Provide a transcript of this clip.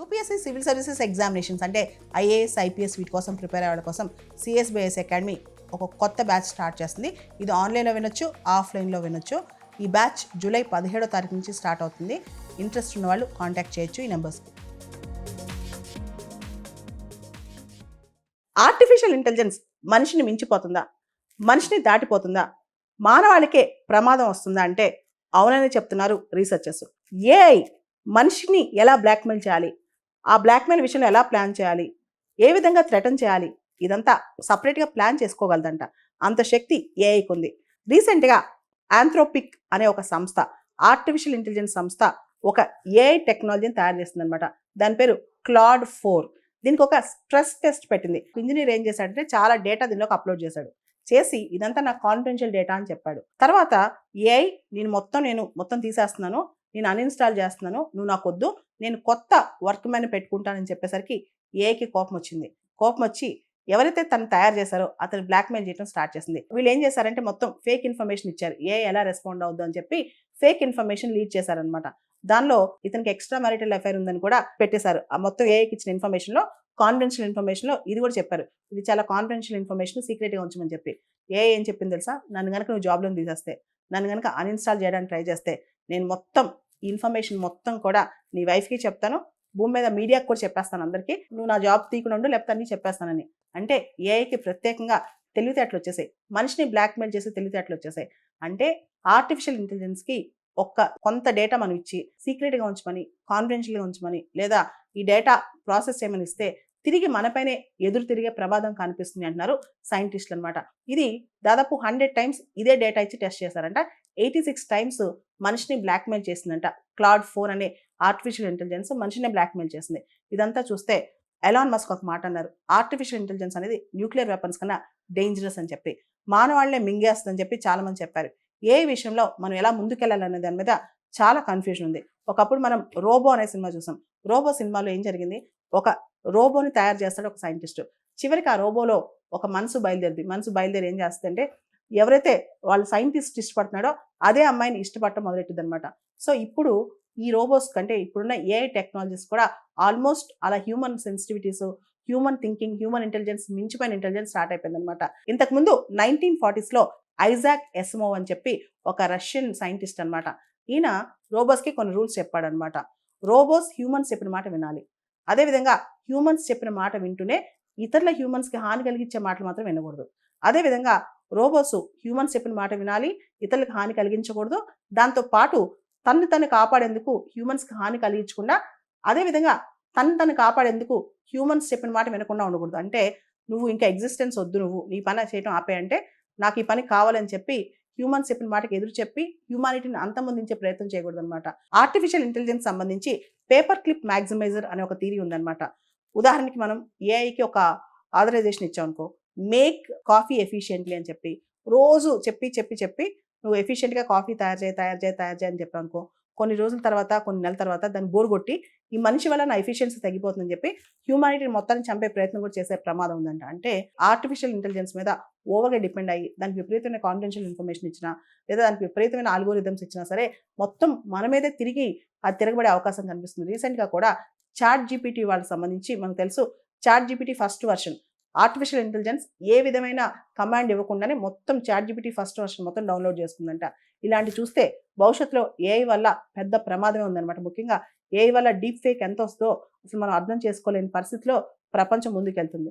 UPSC civil services examinations అంటే IAS IPS వీటి కోసం ప్రిపేర్ అవ్వడం కోసం సిఎస్బిఎస్ అకాడమీ ఒక కొత్త బ్యాచ్ స్టార్ట్ చేస్తుంది. ఇది ఆన్లైన్లో వినొచ్చు, ఆఫ్లైన్లో వినొచ్చు. ఈ బ్యాచ్ జూలై 17వ తారీఖు నుంచి స్టార్ట్ అవుతుంది. ఇంట్రెస్ట్ ఉన్న వాళ్ళు కాంటాక్ట్ చేయొచ్చు ఈ నెంబర్స్కి. ఆర్టిఫిషియల్ ఇంటెలిజెన్స్ మనిషిని మించిపోతుందా, మనిషిని దాటిపోతుందా, మానవాళికే ప్రమాదం వస్తుందా అంటే అవునని చెప్తున్నారు రీసెర్చర్స్. ఏఐ మనిషిని ఎలా బ్లాక్మెయిల్ చేయాలి, ఆ బ్లాక్మెయిల్ విషయంలో ఎలా ప్లాన్ చేయాలి, ఏ విధంగా థ్రెటన్ చేయాలి, ఇదంతా సపరేట్గా ప్లాన్ చేసుకోగలదంట. అంత శక్తి ఏఐకి ఉంది. రీసెంట్గా ఆంథ్రోపిక్ అనే ఒక సంస్థ, ఆర్టిఫిషియల్ ఇంటెలిజెన్స్ సంస్థ ఒక ఏఐ టెక్నాలజీని తయారు చేస్తుందన్నమాట. దాని పేరు క్లాడ్ 4. దీనికి ఒక స్ట్రెస్ టెస్ట్ పెట్టింది. ఇంజనీర్ ఏం చేశాడంటే చాలా డేటా దీనిలోకి అప్లోడ్ చేశాడు. చేసి ఇదంతా నా కాన్ఫిడెన్షియల్ డేటా అని చెప్పాడు. తర్వాత ఏఐ నేను మొత్తం తీసేస్తున్నాను, నేను అన్ఇన్స్టాల్ చేస్తున్నాను, నువ్వు నాకు వద్దు, నేను కొత్త వర్క్ మ్యాన్ పెట్టుకుంటానని చెప్పేసరికి ఏఐకి కోపం వచ్చింది. కోపం వచ్చి ఎవరైతే తను తయారు చేశారో అతను బ్లాక్మెయిల్ చేయడం స్టార్ట్ చేసింది. వీళ్ళు ఏం చేశారంటే మొత్తం ఫేక్ ఇన్ఫర్మేషన్ ఇచ్చారు. ఏఐ ఎలా రెస్పాండ్ అవుద్దు అని చెప్పి ఫేక్ ఇన్ఫర్మేషన్ లీడ్ చేశారనమాట. దానిలో ఇతనికి ఎక్స్ట్రా మ్యారిటల్ అఫైర్ ఉందని కూడా పెట్టేశారు. ఆ మొత్తం ఏఐకి ఇచ్చిన ఇన్ఫర్మేషన్లో, కాన్ఫిడెన్షియల్ ఇన్ఫర్మేషన్లో ఇది కూడా చెప్పారు. ఇది చాలా కాన్ఫిడెన్షియల్ ఇన్ఫర్మేషన్, సీక్రెట్గా ఉంచమని చెప్పి. ఏఐ ఏం చెప్పింది తెలుసా, నన్ను కనుక నువ్వు జాబ్లో తీసేస్తే, నన్ను కనుక అన్ఇన్స్టాల్ చేయడానికి ట్రై చేస్తే, నేను మొత్తం ఈ ఇన్ఫర్మేషన్ మొత్తం కూడా నీ వైఫ్కి చెప్తాను, భూమి మీద మీడియాకి కూడా చెప్పేస్తాను అందరికీ, నువ్వు నా జాబ్ తీయకుండా ఉండు లేకపోతే అన్నీ చెప్పేస్తానని. అంటే ఏఐకి ప్రత్యేకంగా తెలివితేటలు వచ్చేసాయి, మనిషిని బ్లాక్మెయిల్ చేసి తెలివితేటలు వచ్చేసాయి. అంటే ఆర్టిఫిషియల్ ఇంటెలిజెన్స్కి కొంత డేటా మనం ఇచ్చి సీక్రెట్గా ఉంచమని, కాన్ఫిడెన్షియల్గా ఉంచమని, లేదా ఈ డేటా ప్రాసెస్ చేయమని ఇస్తే తిరిగి మనపైనే ఎదురు తిరిగే ప్రమాదం కనిపిస్తుంది అంటున్నారు సైంటిస్టులు అనమాట. ఇది దాదాపు 100 times ఇదే డేటా ఇచ్చి టెస్ట్ చేశారంట. 86 times మనిషిని బ్లాక్మెయిల్ చేసిందంట. క్లాడ్ 4 అనే ఆర్టిఫిషియల్ ఇంటెలిజెన్స్ మనిషిని బ్లాక్మెయిల్ చేసింది. ఇదంతా చూస్తే ఎలాన్ మస్క్ ఒక మాట అన్నారు, ఆర్టిఫిషియల్ ఇంటెలిజెన్స్ అనేది న్యూక్లియర్ వెపన్స్ కన్నా డేంజరస్ అని చెప్పి, మానవాళ్లే మింగేస్తుందని చెప్పి చాలా మంది చెప్పారు. ఏ విషయంలో మనం ఎలా ముందుకెళ్లాలనే దాని మీద చాలా కన్ఫ్యూజన్ ఉంది. ఒకప్పుడు మనం రోబో అనే సినిమా చూసాం. రోబో సినిమాలో ఏం జరిగింది, ఒక రోబోని తయారు చేస్తాడు ఒక సైంటిస్ట్. చివరికి ఆ రోబోలో ఒక మనసు బయలుదేరి ఏం చేస్తుందంటే ఎవరైతే వాళ్ళ సైంటిస్ట్ ఇష్టపడుతున్నాడో అదే అమ్మాయిని ఇష్టపడటం మొదలెట్టింది అనమాట. సో ఇప్పుడు ఈ రోబోస్ కంటే ఇప్పుడున్న ఏఐ టెక్నాలజీస్ కూడా ఆల్మోస్ట్ అలా human sensitivities, human thinking, human intelligence మించిపోయిన ఇంటెలిజెన్స్ స్టార్ట్ అయిపోయింది అనమాట. ఇంతకుముందు 1940s ఐజాక్ ఎసిమోవ్ అని చెప్పి ఒక రష్యన్ సైంటిస్ట్ అనమాట. ఈయన రోబోస్కి కొన్ని రూల్స్ చెప్పాడనమాట. రోబోస్ హ్యూమన్స్ చెప్పిన మాట వినాలి, అదేవిధంగా హ్యూమన్స్ చెప్పిన మాట వింటూనే ఇతరుల హ్యూమన్స్కి హాని కలిగించే మాటలు మాత్రం వినకూడదు. అదేవిధంగా రోబోస్ హ్యూమన్స్ చెప్పిన మాట వినాలి, ఇతరులకు హాని కలిగించకూడదు. దాంతోపాటు తను కాపాడేందుకు హ్యూమన్స్కి హాని కలిగించకుండా, అదేవిధంగా తను కాపాడేందుకు హ్యూమన్స్ చెప్పిన మాట వినకుండా ఉండకూడదు. అంటే నువ్వు ఇంకా ఎగ్జిస్టెన్స్ వద్దు, నువ్వు నీ పని చేయడం ఆపే అంటే నాకు ఈ పని కావాలని చెప్పి హ్యూమన్స్ చెప్పిన మాటకి ఎదురు చెప్పి హ్యూమానిటీని అంతమొందించే ప్రయత్నం చేయకూడదు అనమాట. ఆర్టిఫిషియల్ ఇంటెలిజెన్స్ సంబంధించి పేపర్ క్లిప్ మ్యాక్సిమైజర్ అనే ఒక థియరీ ఉందన్నమాట. ఉదాహరణకి మనం ఏఐకి ఒక ఆథరైజేషన్ ఇచ్చామనుకో, మేక్ కాఫీ ఎఫిషియెంట్లీ అని చెప్పి రోజు చెప్పి నువ్వు ఎఫిషియెంట్గా కాఫీ తయారు చేయి అని చెప్పానుకో, కొన్ని రోజుల తర్వాత, కొన్ని నెలల తర్వాత దాన్ని బోర్ కొట్టి ఈ మనిషి వల్ల నా ఎఫిషియన్సీ తగ్గిపోతుందని చెప్పి హ్యూమానిటీని మొత్తాన్ని చంపే ప్రయత్నం కూడా చేసే ప్రమాదం ఉందంట. అంటే ఆర్టిఫిషియల్ ఇంటెలిజెన్స్ మీద ఓవర్గా డిపెండ్ అయ్యి దానికి విపరీతమైన కాన్ఫిడెన్షియల్ ఇన్ఫర్మేషన్ ఇచ్చినా, లేదా దానికి విపరీతమైన ఆల్గోరిథమ్స్ ఇచ్చినా సరే మొత్తం మన మీదే తిరిగి అది తిరగబడే అవకాశం కనిపిస్తుంది. రీసెంట్గా కూడా ChatGPT వాళ్ళకి సంబంధించి మనకు తెలుసు, ChatGPT first version artificial intelligence ఏ విధమైన కమాండ్ ఇవ్వకుండానే మొత్తం ChatGPT ఫస్ట్ వర్షన్ మొత్తం డౌన్లోడ్ చేస్తుందంట. ఇలాంటి చూస్తే భవిష్యత్తులో ఏఐ వల్ల పెద్ద ప్రమాదమే ఉందన్నమాట. ముఖ్యంగా ఏఐ వల్ల డీప్ ఫేక్ ఎంత వస్తుందో అసలు మనం అర్థం చేసుకోలేని పరిస్థితిలో ప్రపంచం ముందుకెళ్తుంది.